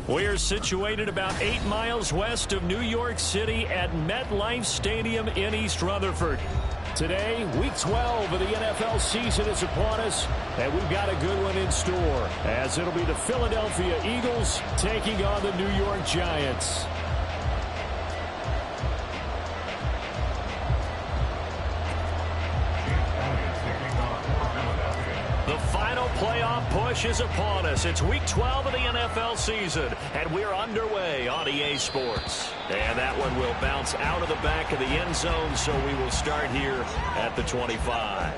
We're situated about 8 miles west of New York City at MetLife Stadium in East Rutherford. Today, Week 12 of the NFL season is upon us, and we've got a good one in store, as it'll be the Philadelphia Eagles taking on the New York Giants. Playoff push is upon us. It's Week 12 of the NFL season, and we're underway on EA Sports. And that one will bounce out of the back of the end zone, so we will start here at the 25.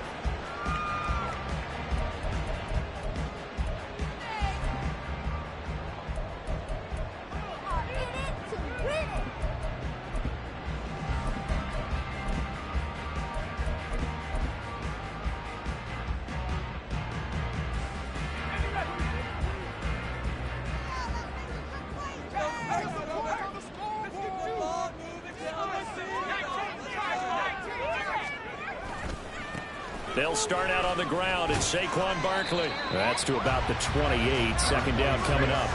They'll start out on the ground. It's Saquon Barkley. That's to about the 28. Second down coming up.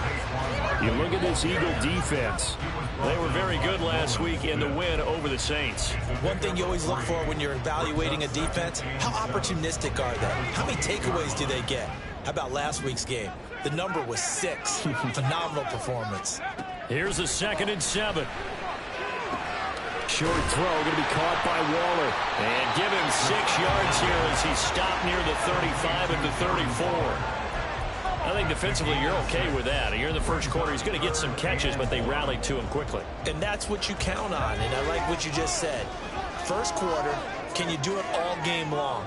You look at this Eagle defense. They were very good last week in the win over the Saints. One thing you always look for when you're evaluating a defense, how opportunistic are they? How many takeaways do they get? How about last week's game? The number was 6. Phenomenal performance. Here's a 2nd and 7. Short throw going to be caught by Waller. And give him 6 yards here as he stopped near the 35 at the 34. I think defensively you're okay with that. Here in the first quarter, he's going to get some catches, but they rallied to him quickly. And that's what you count on, and I like what you just said. First quarter, can you do it all game long?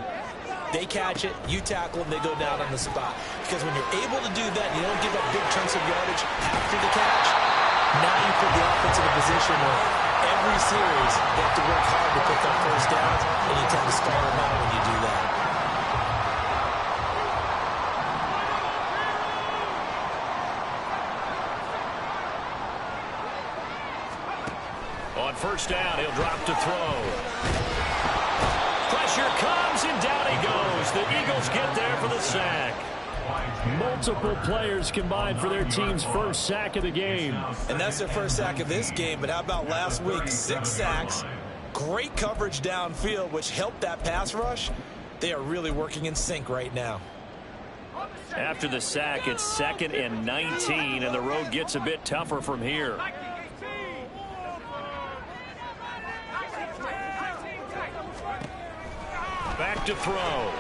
They catch it, you tackle them, they go down on the spot. Because when you're able to do that, you don't give up big chunks of yardage after the catch. Now you put the offense in a position where every series they have to work hard to pick up first downs, and you tend to stall them out when you do that. On first down, he'll drop to throw. Pressure comes, and down he goes. The Eagles get there for the sack. Multiple players combined for their team's first sack of the game. And that's their first sack of this game, but how about last week? 6 sacks, great coverage downfield, which helped that pass rush. They are really working in sync right now. After the sack, it's 2nd and 19, and the road gets a bit tougher from here. Back to throw.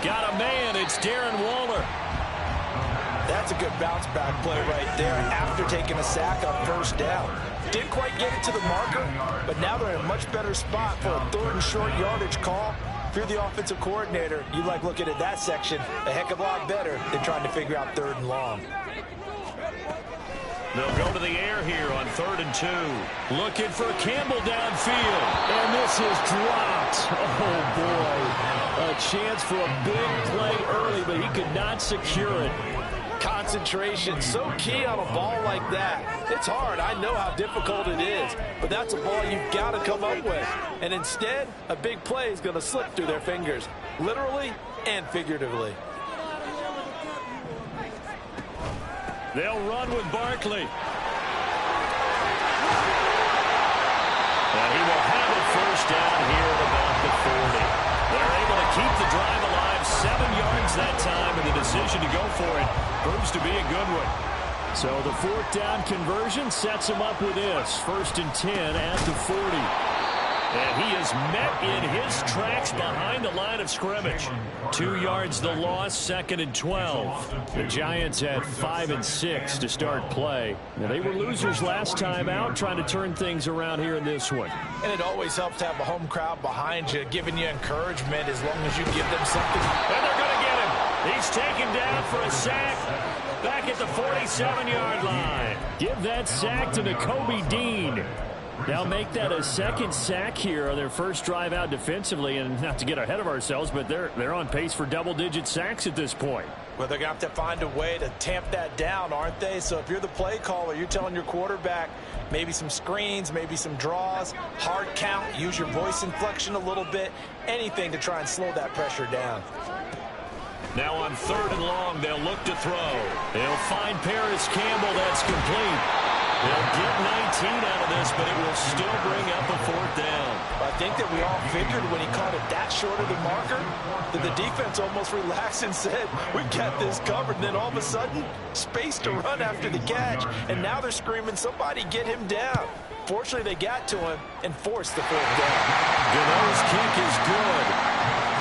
Got a man. It's Darren Waller. That's a good bounce back play right there after taking a sack on first down. Didn't quite get it to the marker, but now they're in a much better spot for a 3rd and short yardage call. If you're the offensive coordinator, you like looking at that section a heck of a lot better than trying to figure out 3rd and long. They'll go to the air here on 3rd and 2. Looking for Campbell downfield. And this is dropped. Oh, boy. A chance for a big play early, but he could not secure it. Concentration, so key on a ball like that. It's hard. I know how difficult it is, but that's a ball you've got to come up with. And instead, a big play is going to slip through their fingers, literally and figuratively. They'll run with Barkley. And he will have it first down here at about the 40. They're able to keep the drive alive, 7 yards that time, and the decision to go for it proves to be a good one. So the 4th down conversion sets him up with this. 1st and 10 at the 40. And he is met in his tracks behind the line of scrimmage. 2 yards the loss, 2nd and 12. The Giants had 5 and 6 to start play. Now, they were losers last time out, trying to turn things around here in this one. And it always helps to have a home crowd behind you, giving you encouragement as long as you give them something. And they're going to get him. He's taken down for a sack back at the 47-yard line. Give that sack to Nakobe Dean. Now make that a second sack here on their first drive out defensively, and not to get ahead of ourselves, but they're on pace for double-digit sacks at this point. Well, they're going to have to find a way to tamp that down, aren't they? So if you're the play caller, you're telling your quarterback maybe some screens, maybe some draws, hard count, use your voice inflection a little bit, anything to try and slow that pressure down. Now on 3rd and long, they'll look to throw. They'll find Paris Campbell. That's complete. They'll get 19 out of this, but it will still bring up a 4th down. I think that we all figured when he caught it that short of the marker that the defense almost relaxed and said, we got this covered. And then all of a sudden, space to run after the catch. And now they're screaming, somebody get him down. Fortunately, they got to him and forced the 4th down. Gano's kick is good.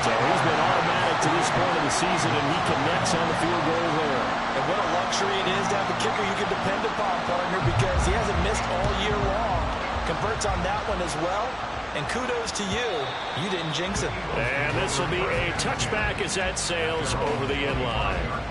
So he's been automatic to this point of the season, and he connects on the field goal there. And what a luxury it is to have a kicker you can depend upon, partner, because he hasn't missed all year long. Converts on that one as well. And kudos to you. You didn't jinx it. And this will be a touchback as that sails over the end line.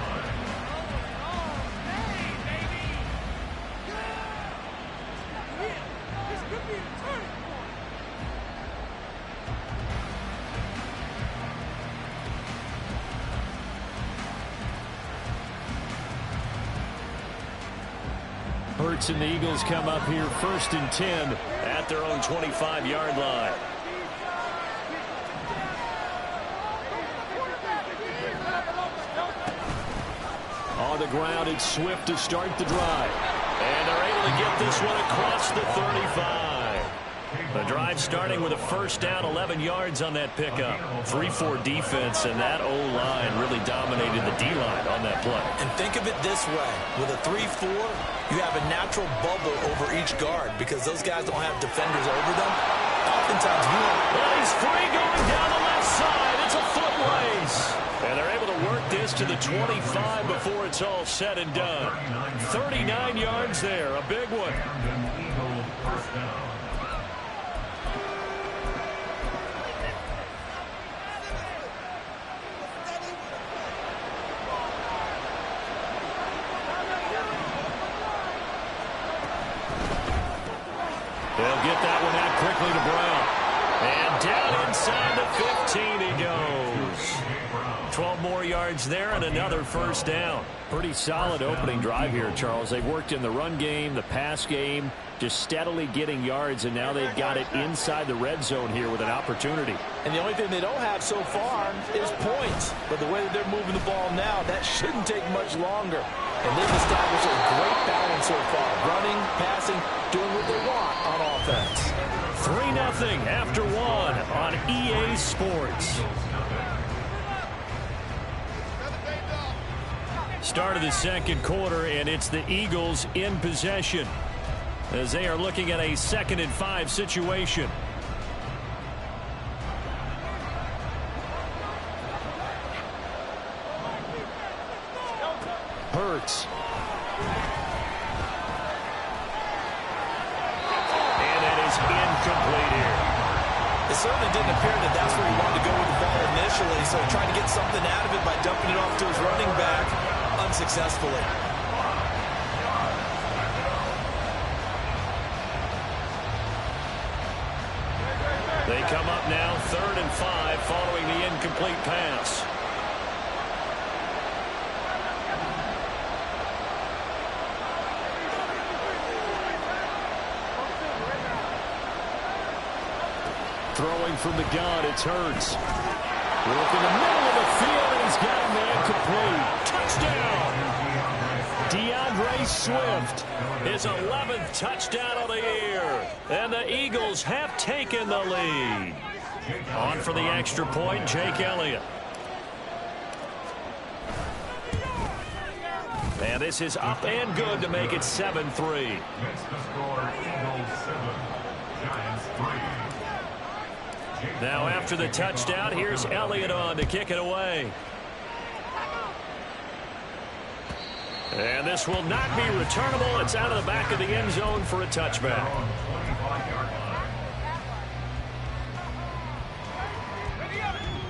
Hurts and the Eagles come up here 1st and 10 at their own 25-yard line. On the ground, it's Swift to start the drive. And they're able to get this one across the 35. The drive starting with a 1st down, 11 yards on that pickup. 3-4 defense, and that O-line really dominated the D-line on that play. And think of it this way. With a 3-4, you have a natural bubble over each guard because those guys don't have defenders over them. Oftentimes, you want... Well, he's free going down the left side. It's a foot race. And they're able to work this to the 25 before it's all said and done. 39 yards there, a big one. They'll get that one out quickly to Brown. And down inside the 15 he goes. 12 more yards there and another 1st down. Pretty solid opening drive here, Charles. They've worked in the run game, the pass game, just steadily getting yards, and now they've got it inside the red zone here with an opportunity. And the only thing they don't have so far is points. But the way that they're moving the ball now, that shouldn't take much longer. And they've established a great balance so far. Running, passing, doing what they want on offense. 3-0 after 1 on EA Sports. Start of the 2nd quarter, and it's the Eagles in possession as they are looking at a 2nd and 5 situation. Hurts. And that is incomplete here. It certainly didn't appear that that's where he wanted to go with the ball initially, so he tried to get something out of it by dumping it off to his running back unsuccessfully. They come up now 3rd and 5 following the incomplete pass. Throwing from the gun, it's Hurts. Work in the middle of the field, and he's got a man complete. Touchdown! DeAndre Swift, his 11th touchdown of the year. And the Eagles have taken the lead. On for the extra point, Jake Elliott. And this is up and good to make it 7-3. Now after the touchdown, here's Elliott on to kick it away. And this will not be returnable. It's out of the back of the end zone for a touchback.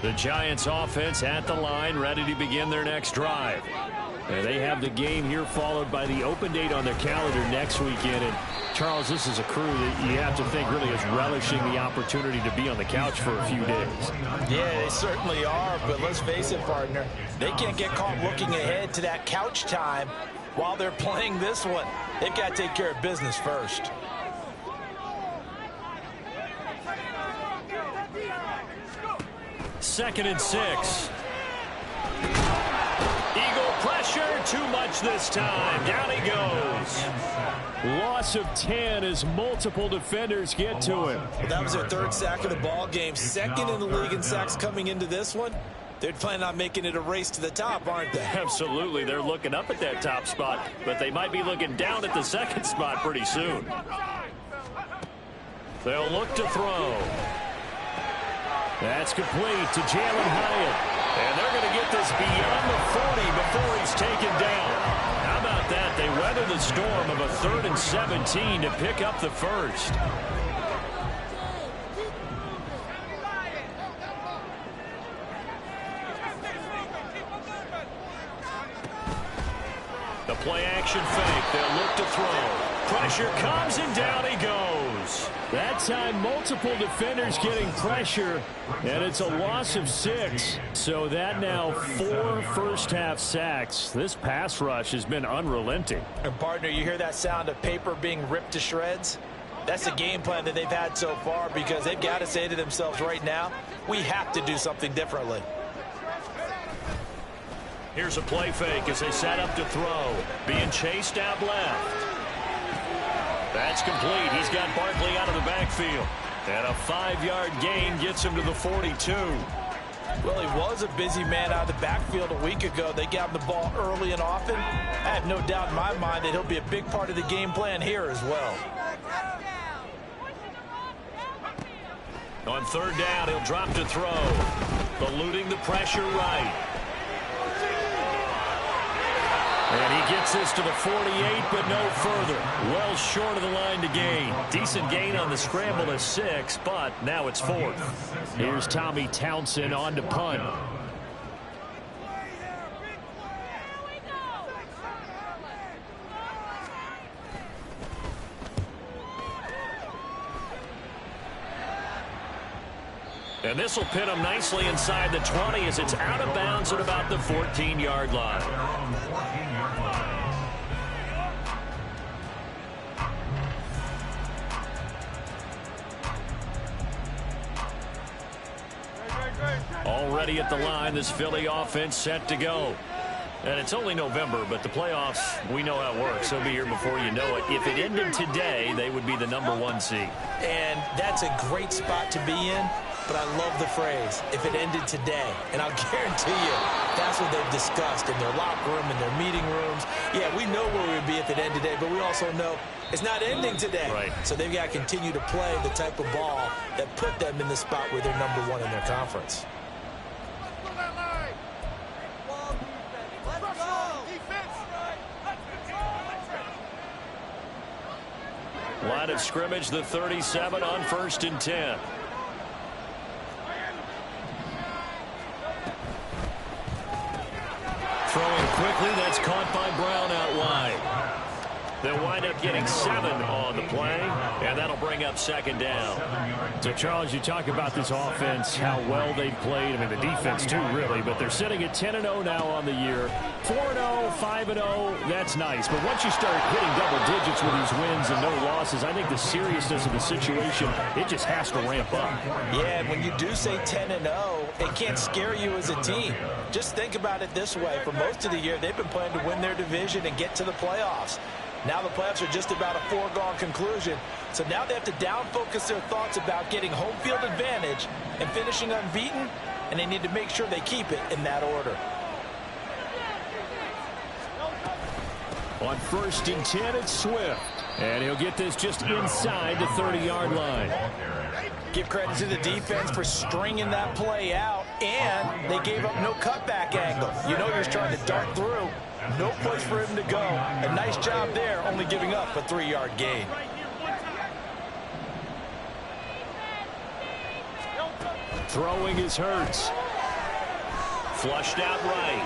The Giants offense at the line, ready to begin their next drive. And they have the game here followed by the open date on their calendar next weekend. And Charles, this is a crew that you have to think really is relishing the opportunity to be on the couch for a few days. Yeah, they certainly are, but let's face it, partner, they can't get caught looking ahead to that couch time while they're playing this one. They've got to take care of business first. Second and 6. Eagle pressure, too much this time. Down he goes. Loss of 10 as multiple defenders get to him. Well, that was their third sack of the ball game. Second in the league in sacks coming into this one. They're planning on making it a race to the top, aren't they? Absolutely. They're looking up at that top spot, but they might be looking down at the second spot pretty soon. They'll look to throw. That's complete to Jalen Hyatt. And they're going to get this beyond the 40 before he's taken down. How about that? They weather the storm of a 3rd and 17 to pick up the first. The play action fake. They'll look to throw. Pressure comes and down he goes. That time multiple defenders getting pressure, and it's a loss of 6. So that now 4 first-half sacks. This pass rush has been unrelenting. And partner, you hear that sound of paper being ripped to shreds? That's the game plan that they've had so far, because they've got to say to themselves right now, we have to do something differently. Here's a play fake as they set up to throw. Being chased out left. That's complete. He's got Barkley out of the backfield. And a 5-yard gain gets him to the 42. Well, he was a busy man out of the backfield a week ago. They got him the ball early and often. I have no doubt in my mind that he'll be a big part of the game plan here as well. On 3rd down, he'll drop to throw. Eluding the pressure right. And he gets this to the 48, but no further. Well short of the line to gain. Decent gain on the scramble to 6, but now it's 4th. Here's Tommy Townsend on to punt. And this will pin him nicely inside the 20 as it's out of bounds at about the 14-yard line. Already at the line, this Philly offense set to go. And it's only November, but the playoffs, we know how it works. They'll be here before you know it. If it ended today, they would be the #1 seed. And that's a great spot to be in, but I love the phrase, if it ended today. And I'll guarantee you, that's what they've discussed in their locker room, in their meeting rooms. Yeah, we know where we would be if it ended today, but we also know it's not ending today. Right. So they've got to continue to play the type of ball that put them in the spot where they're #1 in their conference. Line of scrimmage, the 37 on 1st and 10. Throwing quickly, that's caught by Brown out wide. They'll wind up getting 7 on the play, and that'll bring up 2nd down. So, Charles, you talk about this offense, how well they've played. I mean, the defense, too, really. But they're sitting at 10-0 now on the year. 4-0, 5-0, that's nice. But once you start hitting double digits with these wins and no losses, I think the seriousness of the situation, it just has to ramp up. Yeah, and when you do say 10-0, it can't scare you as a team. Just think about it this way. For most of the year, they've been playing to win their division and get to the playoffs. Now the playoffs are just about a foregone conclusion. So now they have to down-focus their thoughts about getting home field advantage and finishing unbeaten, and they need to make sure they keep it in that order. On 1st and 10, it's Swift. And he'll get this just inside the 30-yard line. Give credit to the defense for stringing that play out, and they gave up no cutback angle. You know you're trying to dart through. No place for him to go. A nice job there, only giving up a 3-yard gain. Throwing is Hurts. Flushed out right.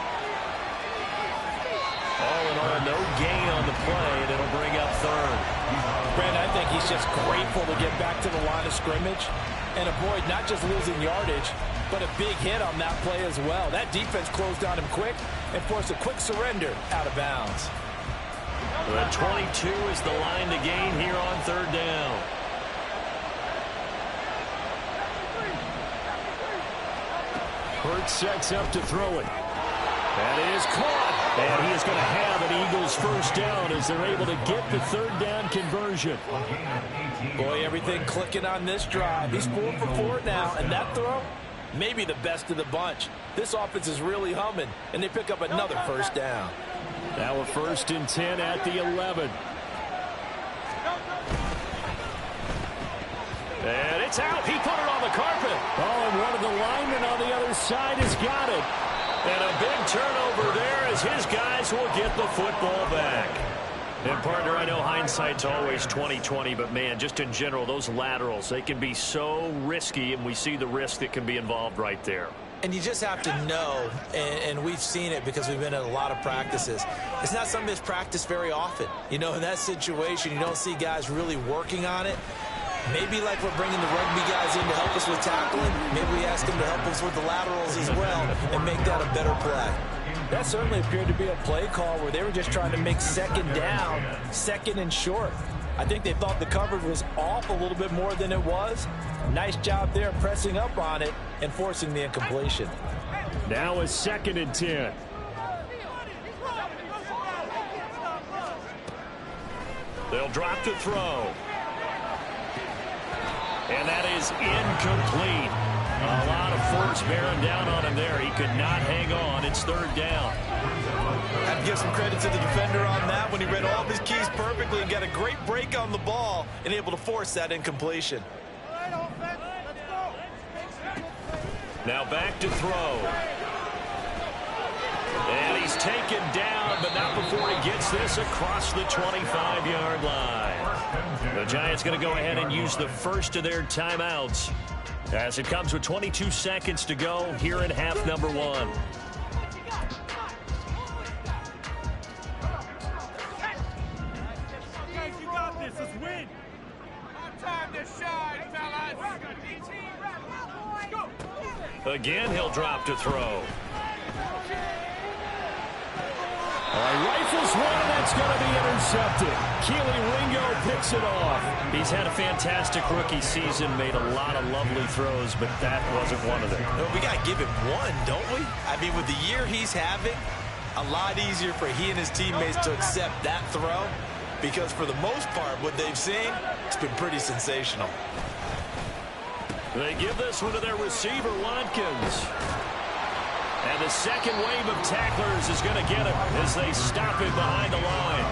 All in all, no gain on the play, and it'll bring up third. Brandon, I think he's just grateful to get back to the line of scrimmage and avoid not just losing yardage, but a big hit on that play as well. That defense closed on him quick and forced a quick surrender out of bounds. The 22 is the line to gain here on third down. Hurts sets up to throw it. That is caught. And he is going to have an Eagles first down as they're able to get the third down conversion. Boy, everything clicking on this drive. He's 4 for 4 now, and that throw, maybe the best of the bunch. This offense is really humming, and they pick up another first down. Now a 1st and 10 at the 11. And it's out. He put it on the carpet. Oh, and one of the linemen on the other side has got it. And a big turnover there as his guys will get the football back. And, partner, I know hindsight's always 20/20, but, man, just in general, those laterals, they can be so risky, and we see the risk that can be involved right there. And you just have to know, and we've seen it because we've been at a lot of practices. It's not something that's practiced very often. You know, in that situation, you don't see guys really working on it. Maybe like we're bringing the rugby guys in to help us with tackling, maybe we ask them to help us with the laterals as well and make that a better play. That certainly appeared to be a play call where they were just trying to make second down, second and short. I think they thought the coverage was off a little bit more than it was. Nice job there pressing up on it and forcing the incompletion. Now a 2nd and 10. They'll drop to throw. And that is incomplete. A lot of force bearing down on him there. He could not hang on. It's third down. I'd give some credit to the defender on that when he read all of his keys perfectly and got a great break on the ball and able to force that incompletion. Now back to throw. And he's taken down, but not before he gets this across the 25-yard line. The Giants going to go ahead and use the first of their timeouts as it comes with 22 seconds to go here in half number 1. You got this. Let's win. Time to shine, fellas. Again, he'll drop to throw. Rifles one, and that's going to be intercepted. Keely Ringo picks it off. He's had a fantastic rookie season, made a lot of lovely throws, but that wasn't one of them. No, we got to give him one, don't we? I mean, with the year he's having, a lot easier for he and his teammates to accept that throw because for the most part, what they've seen, it's been pretty sensational. They give this one to their receiver, Watkins. And the second wave of tacklers is going to get him as they stop him behind the line.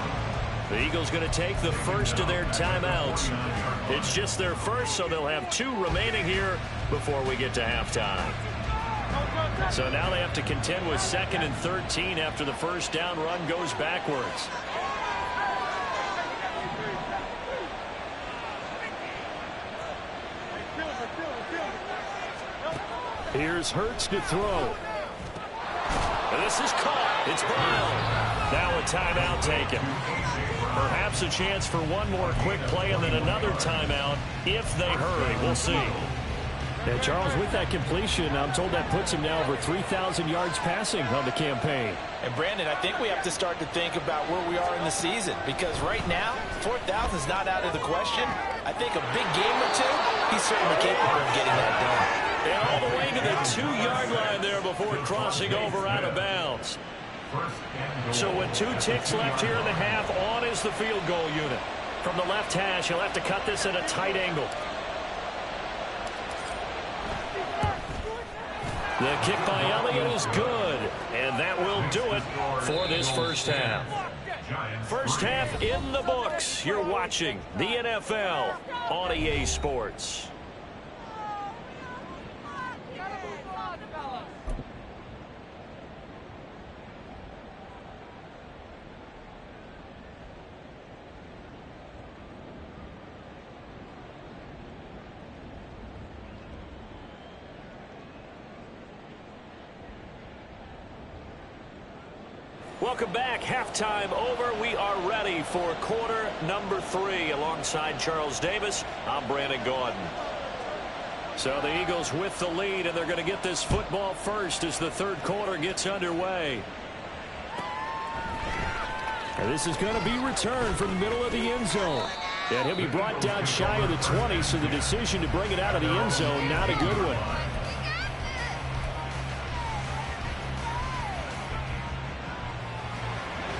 The Eagles going to take the first of their timeouts. It's just their first, so they'll have 2 remaining here before we get to halftime. So now they have to contend with 2nd and 13 after the first down run goes backwards. Here's Hurts to throw. And this is caught. It's Brown. Now a timeout taken. Perhaps a chance for one more quick play and then another timeout if they hurry. We'll see. Yeah, Charles, with that completion, I'm told that puts him now over 3,000 yards passing on the campaign. And, Brandon, I think we have to start to think about where we are in the season because right now, 4,000 is not out of the question. I think a big game or two, he's certainly capable of getting that done. And all the way to the 2-yard line there before crossing over out of bounds. So with 2 ticks left here in the half, on is the field goal unit. From the left hash, he'll have to cut this at a tight angle. The kick by Elliott is good, and that will do it for this first half. First half in the books. You're watching the NFL on EA Sports. Welcome back. Halftime over. We are ready for quarter number 3. Alongside Charles Davis, I'm Brandon Gaudin. So the Eagles with the lead, and they're going to get this football first as the third quarter gets underway. And this is going to be returned from the middle of the end zone. And he'll be brought down shy of the 20, so the decision to bring it out of the end zone, not a good one.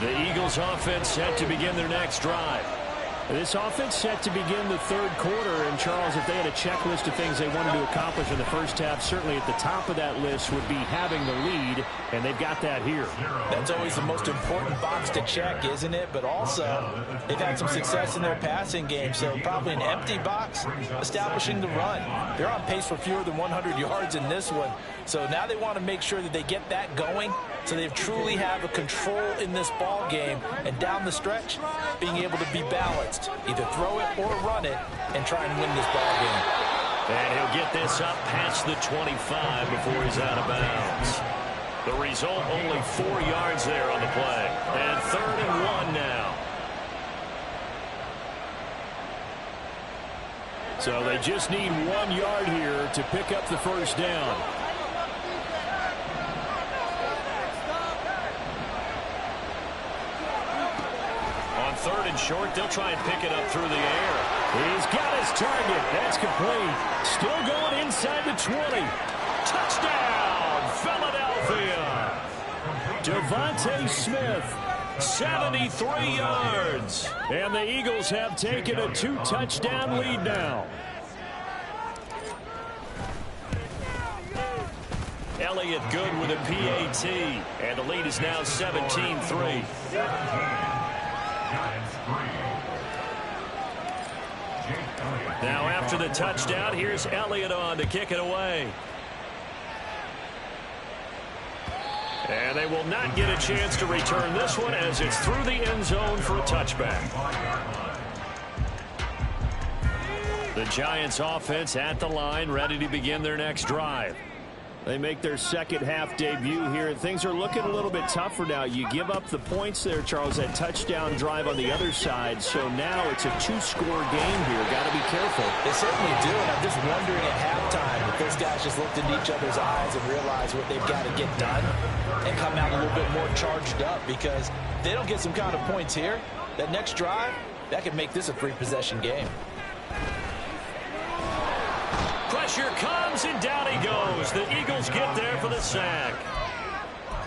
The Eagles offense set to begin their next drive. This offense set to begin the third quarter. And, Charles, if they had a checklist of things they wanted to accomplish in the first half, certainly at the top of that list would be having the lead, and they've got that here. That's always the most important box to check, isn't it? But also, they've had some success in their passing game, so probably an empty box establishing the run. They're on pace for fewer than 100 yards in this one. So now they want to make sure that they get that going so they truly have a control in this ball game, and down the stretch, being able to be balanced. Either throw it or run it and try and win this ball game. And he'll get this up past the 25 before he's out of bounds. The result, only 4 yards there on the play. And 3rd and 1 now. So they just need 1 yard here to pick up the first down. On 3rd and short, they'll try and pick it up through the air. He's got his target. That's complete. Still going inside the 20. Touchdown, Philadelphia. Devontae Smith, 73 yards. And the Eagles have taken a 2-touchdown lead now. Elliott good with a PAT. And the lead is now 17-3. Now after the touchdown, here's Elliott on to kick it away. And they will not get a chance to return this one as it's through the end zone for a touchback. The Giants offense at the line, ready to begin their next drive. They make their second half debut here. Things are looking a little bit tougher now. You give up the points there, Charles, that touchdown drive on the other side. So now it's a 2-score game here. Got to be careful. They certainly do, and I'm just wondering at halftime if those guys just looked into each other's eyes and realized what they've got to get done and come out a little bit more charged up, because if they don't get some kind of points here, that next drive, that could make this a 3-possession game. Pressure comes, and down he goes. The Eagles get there for the sack.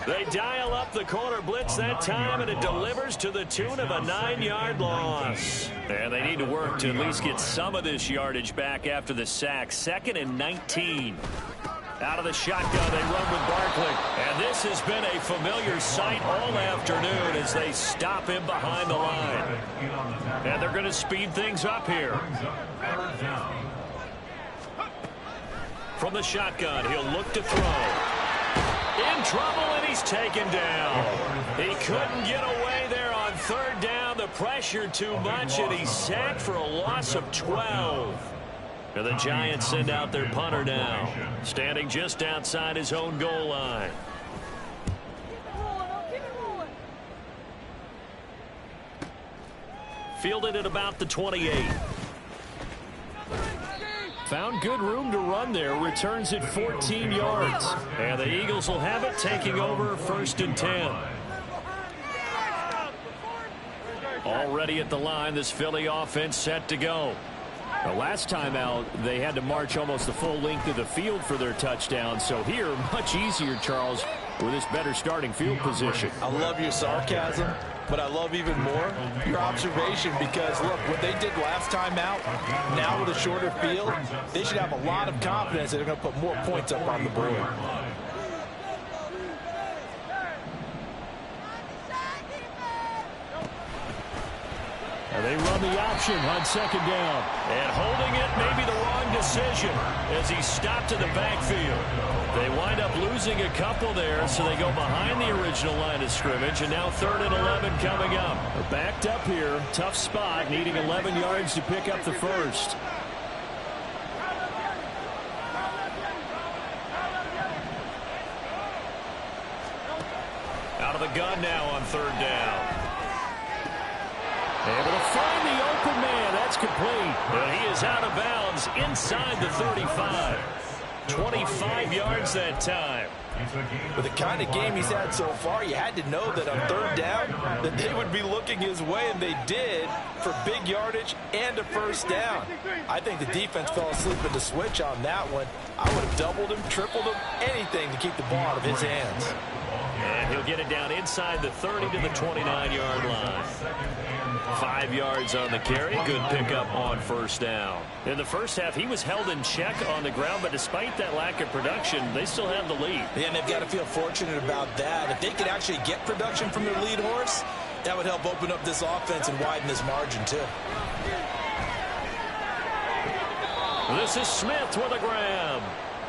They dial up the corner blitz that time, and it delivers to the tune of a 9-yard loss. And they need to work to at least get some of this yardage back after the sack. 2nd and 19. Out of the shotgun, they run with Barkley. And this has been a familiar sight all afternoon as they stop him behind the line. And they're going to speed things up here. From the shotgun, he'll look to throw. In trouble, and he's taken down. He couldn't get away there on 3rd down. The pressure too much, and he's sacked for a loss of 12. And the Giants send out their punter now, standing just outside his own goal line. Fielded at about the 28. Found good room to run there. Returns it 14 yards. And the Eagles will have it, taking over 1st and 10. Already at the line, this Philly offense set to go. The last time out, they had to march almost the full length of the field for their touchdown. So here, much easier, Charles, with this better starting field position. I love your sarcasm, but I love even more your observation, because, look, what they did last time out, now with a shorter field, they should have a lot of confidence that they're going to put more points up on the board. And they run the option on 2nd down. And holding it may be the wrong decision as he stopped in the backfield. They wind up losing a couple there, so they go behind the original line of scrimmage, and now 3rd and 11 coming up. They're backed up here. Tough spot, needing 11 yards to pick up the first. Out of the the gun now on third down. Able to find the open man. That's complete. But he is out of bounds inside the 35. 25 yards that time. With the kind of game he's had so far, you had to know that on third down that they would be looking his way, and they did, for big yardage and a first down. I think the defense fell asleep at the switch on that one. I would have doubled him, tripled him, anything to keep the ball out of his hands. And he'll get it down inside the 30 to the 29-yard line. 5 yards on the carry. Good pickup on first down. In the first half, he was held in check on the ground, but despite that lack of production, they still have the lead. Yeah, and they've got to feel fortunate about that. If they could actually get production from their lead horse, that would help open up this offense and widen this margin, too. This is Smith with a grab.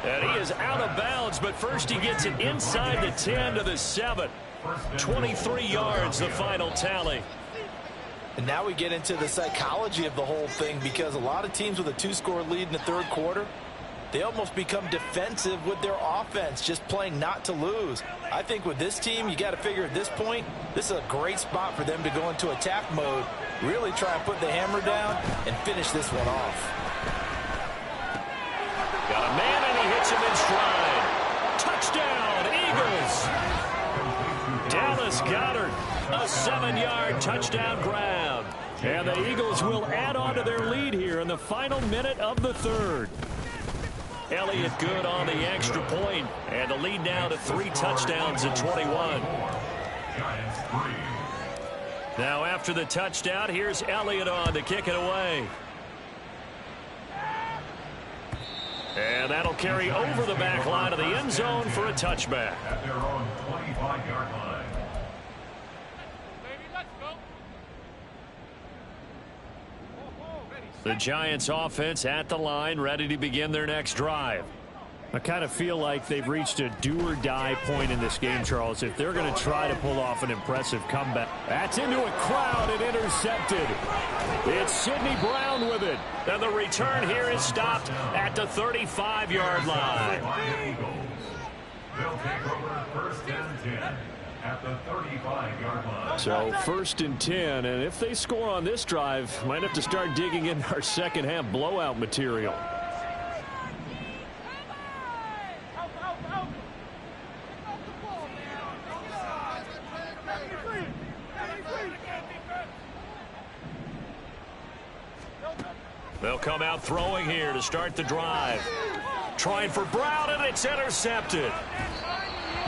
And he is out of bounds, but first he gets it inside the 10 to the 7. 23 yards, the final tally. And now we get into the psychology of the whole thing, because a lot of teams with a 2-score lead in the third quarter, they almost become defensive with their offense, just playing not to lose. I think with this team, you got to figure at this point, this is a great spot for them to go into attack mode, really try and put the hammer down and finish this one off. Got a man, and he hits him in stride. Touchdown, Eagles. Dallas Goedert, a 7-yard touchdown grab. And the Eagles will add on to their lead here in the final minute of the third. Elliott good on the extra point, and the lead now to 3 touchdowns at 21. Now after the touchdown, here's Elliott on to kick it away. And that'll carry over the back line of the end zone for a touchback. At their own 25-yard line. The Giants offense at the line, ready to begin their next drive. I kind of feel like they've reached a do-or-die point in this game, Charles, if they're going to try to pull off an impressive comeback. That's into a crowd and intercepted. It's Sidney Brown with it. And the return here is stopped at the 35-yard line. They'll take over first and 10 at the 35-yard line. So first and 10, and if they score on this drive, might have to start digging in our second half blowout material. They'll come out throwing here to start the drive. Trying for Brown, and it's intercepted.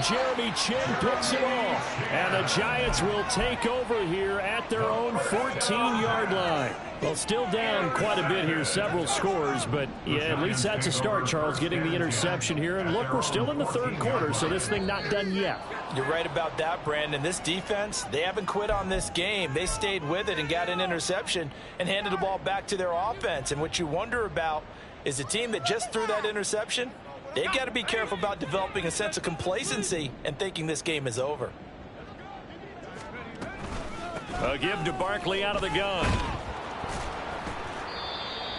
Jeremy Chinn picks it off. And the Giants will take over here at their own 14-yard line. Well, still down quite a bit here, several scores, but yeah, at least that's a start, Charles, getting the interception here. And look, we're still in the third quarter, so this thing not done yet. You're right about that, Brandon. This defense, they haven't quit on this game. They stayed with it and got an interception and handed the ball back to their offense. And what you wonder about is a team that just threw that interception, they've got to be careful about developing a sense of complacency and thinking this game is over. A give to Barkley out of the gun.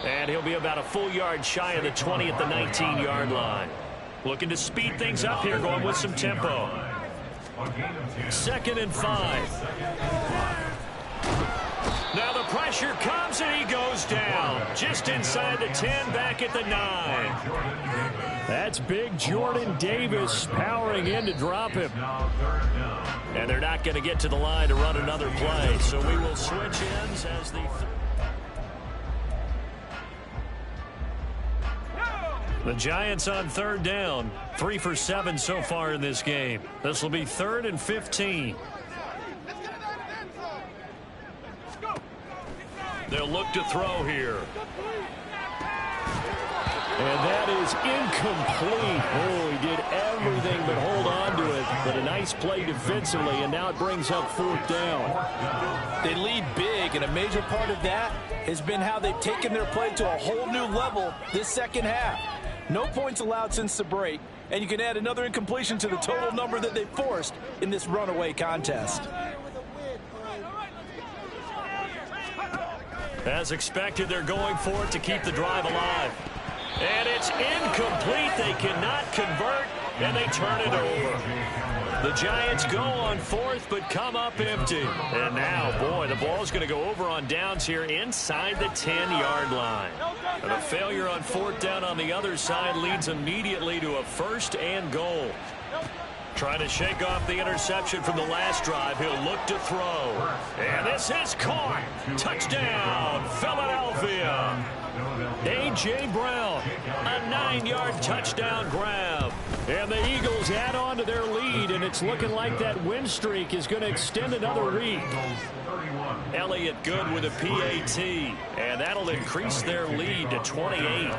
And he'll be about a full yard shy of the 20 at the 19-yard line. Looking to speed things up here, going with some tempo. 2nd and 5. Now the pressure comes, and he goes down. Just inside the 10, back at the 9. That's big Jordan Davis powering in to drop him. And they're not going to get to the line to run another play. So we will switch ends as the... The Giants on third down, 3 for 7 so far in this game. This will be 3rd and 15. They'll look to throw here. And that is incomplete. Oh, he did everything but hold on to it. But a nice play defensively, and now it brings up 4th down. They lead big, and a major part of that has been how they've taken their play to a whole new level this second half. No points allowed since the break, and you can add another incompletion to the total number that they forced in this runaway contest. As expected, they're going for it to keep the drive alive. And it's incomplete. They cannot convert, and they turn it over. The Giants go on fourth, but come up empty. And now, boy, the ball's going to go over on downs here inside the 10-yard line. And a failure on fourth down on the other side leads immediately to a first and goal. Trying to shake off the interception from the last drive. He'll look to throw. And this is caught. Touchdown, Philadelphia. A.J. Brown, a 9-yard touchdown grab. And the Eagles add on to their lead, and it's looking like that win streak is going to extend another week. Elliott Good with a PAT, and that'll increase their lead to 28.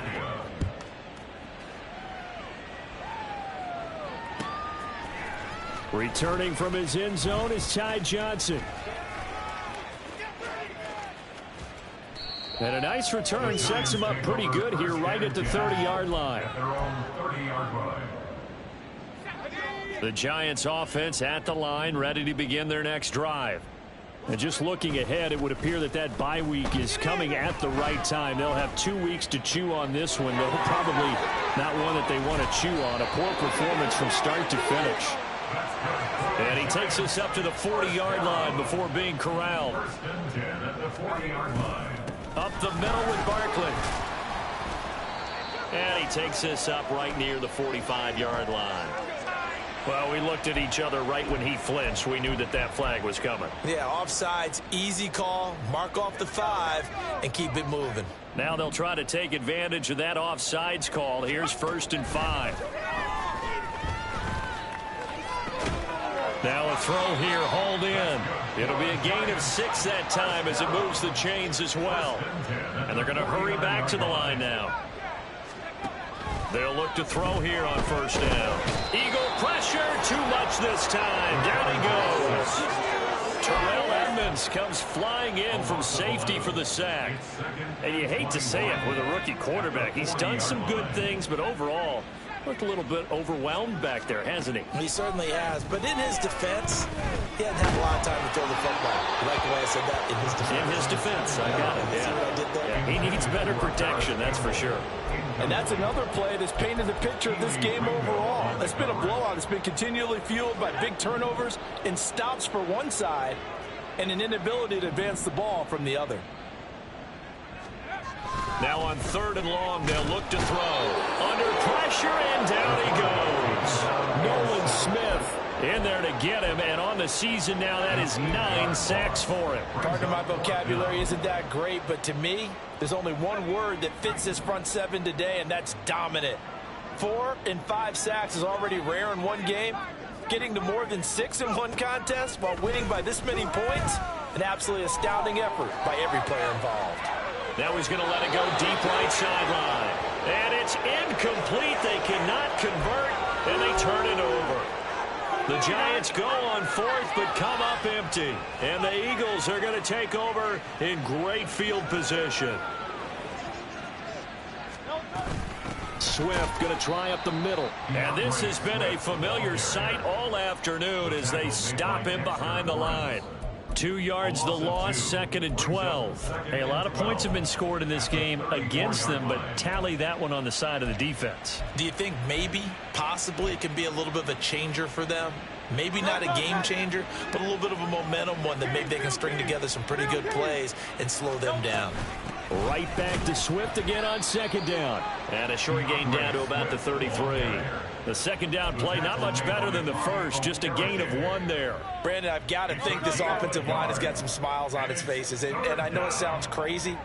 Returning from his end zone is Ty Johnson. And a nice return sets him up pretty good here right at the 30-yard line. The Giants offense at the line, ready to begin their next drive. And just looking ahead, it would appear that that bye week is coming at the right time. They'll have 2 weeks to chew on this one, though probably not one that they want to chew on. A poor performance from start to finish. And he takes us up to the 40-yard line before being corralled. Up the middle with Barkley. And he takes us up right near the 45-yard line. Well, we looked at each other right when he flinched. We knew that that flag was coming. Yeah, offsides, easy call. Mark off the 5 and keep it moving. Now they'll try to take advantage of that offsides call. Here's 1st and 5. Now a throw here, hauled in. It'll be a gain of 6 that time as it moves the chains as well. And they're going to hurry back to the line now. They'll look to throw here on 1st down. Eagle pressure, too much this time. Down he goes. Terrell Edmunds comes flying in from safety for the sack. And you hate to say it with a rookie quarterback. He's done some good things, but overall, looked a little bit overwhelmed back there, hasn't he? He certainly has. But in his defense, he hadn't had a lot of time to throw the football. You like the way I said that? In his defense. In his defense, I got it. See what I did there? Yeah, he needs better protection, that's for sure. And that's another play that's painted the picture of this game overall. It's been a blowout. It's been continually fueled by big turnovers and stops for one side and an inability to advance the ball from the other. Now on 3rd and long, they'll look to throw. Under pressure, and down he goes. Nolan Smith in there to get him, and on the season now, that is 9 sacks for him. Pardon my vocabulary isn't that great, but to me, there's only one word that fits this front seven today, and that's dominant. 4 and 5 sacks is already rare in one game. Getting to more than 6 in one contest while winning by this many points, an absolutely astounding effort by every player involved. Now he's going to let it go deep right sideline. And it's incomplete. They cannot convert, and they turn it over. The Giants go on 4th, but come up empty. And the Eagles are going to take over in great field position. Swift going to try up the middle. And this has been a familiar sight all afternoon as they stop him behind the line. 2 yards the loss, 2nd and 12. Hey, a lot of points have been scored in this game against them, but tally that one on the side of the defense. Do you think maybe, possibly, it can be a little bit of a changer for them? Maybe not a game changer, but a little bit of a momentum one that maybe they can string together some pretty good plays and slow them down. Right back to Swift again on 2nd down. And a short gain down to about the 33. The 2nd down play not much better than the first, just a gain of 1 there. Brandon, I've got to think this offensive line has got some smiles on its faces. And I know it sounds crazy,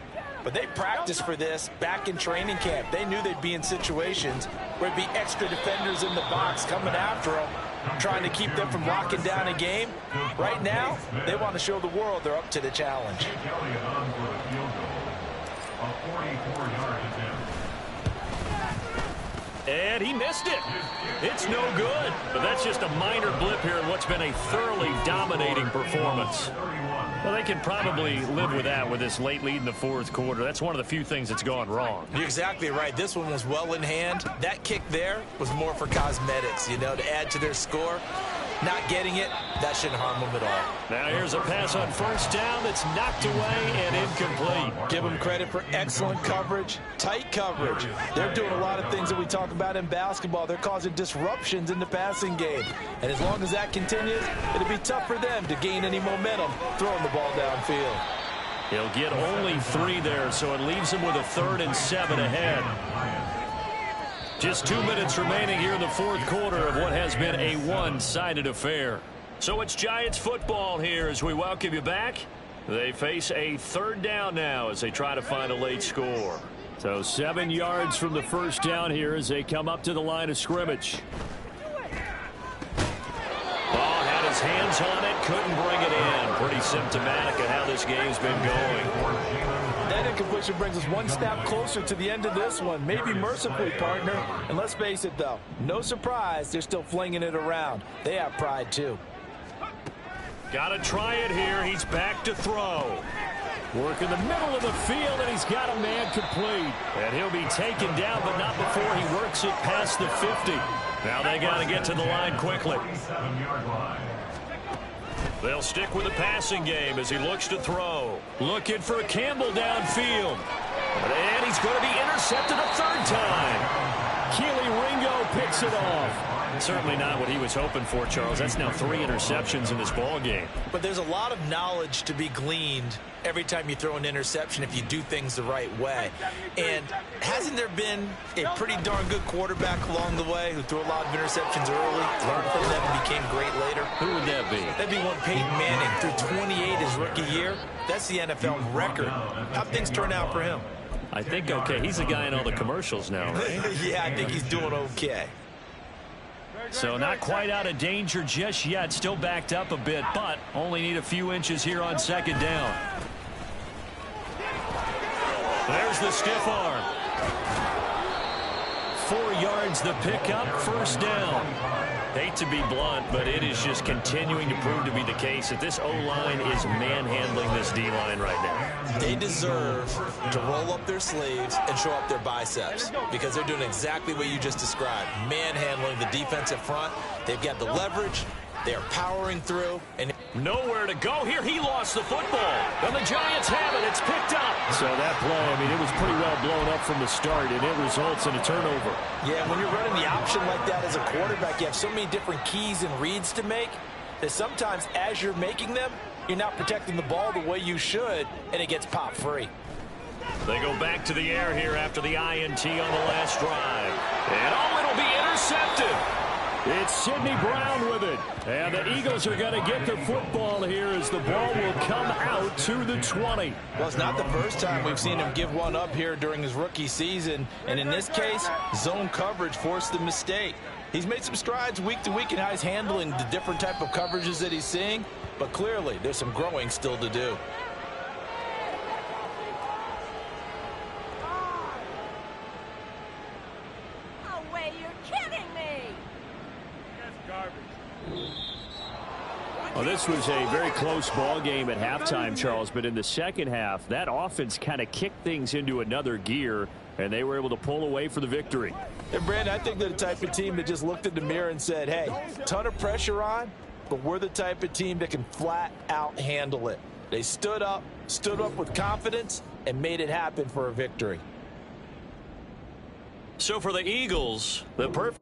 but they practiced for this back in training camp. They knew they'd be in situations where it'd be extra defenders in the box coming after them, trying to keep them from locking down a game. Right now, they want to show the world they're up to the challenge. And he missed it. It's no good. But that's just a minor blip here in what's been a thoroughly dominating performance. Well, they can probably live with that with this late lead in the 4th quarter. That's one of the few things that's gone wrong. You're exactly right. This one was well in hand. That kick there was more for cosmetics, you know, to add to their score. not getting it, that shouldn't harm them at all. Now here's a pass on first down that's knocked away and incomplete. Give them credit for excellent coverage, tight coverage. They're doing a lot of things that we talk about in basketball. They're causing disruptions in the passing game. And as long as that continues, it'll be tough for them to gain any momentum throwing the ball downfield. He'll get only 3 there, so it leaves him with a 3rd and 7 ahead. Just 2 minutes remaining here in the 4th quarter of what has been a one-sided affair. So it's Giants football here as we welcome you back. They face a 3rd down now as they try to find a late score. So 7 yards from the first down here as they come up to the line of scrimmage. Ball had his hands on it, couldn't bring it in. Pretty symptomatic of how this game's been going. That incompletion brings us one step closer to the end of this one. Maybe mercifully, partner. And let's face it, though, no surprise, they're still flinging it around. They have pride, too. Got to try it here. He's back to throw. Work in the middle of the field, and he's got a man complete. And he'll be taken down, but not before he works it past the 50. Now they got to get to the line quickly. They'll stick with the passing game as he looks to throw. Looking for Campbell downfield. And he's going to be intercepted a 3rd time. Keely Ringo picks it off. Certainly not what he was hoping for, Charles. That's now 3 interceptions in this ball game. But there's a lot of knowledge to be gleaned every time you throw an interception if you do things the right way. And hasn't there been a pretty darn good quarterback along the way who threw a lot of interceptions early, learned from them, and became great later? Who would that be? That'd be one Peyton Manning, threw 28 his rookie year. That's the NFL record. How'd things turn out for him? I think okay. He's the guy in all the commercials now, right? Yeah, I think he's doing okay. So not quite out of danger just yet. Still backed up a bit, but only need a few inches here on 2nd down. There's the stiff arm. 4 yards the pickup, 1st down. Hate to be blunt, but it is just continuing to prove to be the case that this O-line is manhandling this D-line right now. They deserve to roll up their sleeves and show up their biceps because they're doing exactly what you just described, manhandling the defensive front. They've got the leverage. They're powering through. And nowhere to go here. He lost the football. And the Giants have it. It's picked up. So that play, I mean, it was pretty well blown up from the start, and it results in a turnover. Yeah, when you're running the option like that as a quarterback, you have so many different keys and reads to make that sometimes as you're making them, you're not protecting the ball the way you should, and it gets popped free. They go back to the air here after the INT on the last drive. And oh, it'll be intercepted. It's Sidney Brown with it. And the Eagles are going to get the football here as the ball will come out to the 20. Well, it's not the first time we've seen him give one up here during his rookie season. And in this case, zone coverage forced the mistake. He's made some strides week to week in how he's handling the different type of coverages that he's seeing. But clearly, there's some growing still to do. Well, this was a very close ball game at halftime, Charles, but in the second half, that offense kind of kicked things into another gear, and they were able to pull away for the victory. And, Brandon, I think they're the type of team that just looked in the mirror and said, hey, ton of pressure on, but we're the type of team that can flat out handle it. They stood up with confidence, and made it happen for a victory. So for the Eagles, the perfect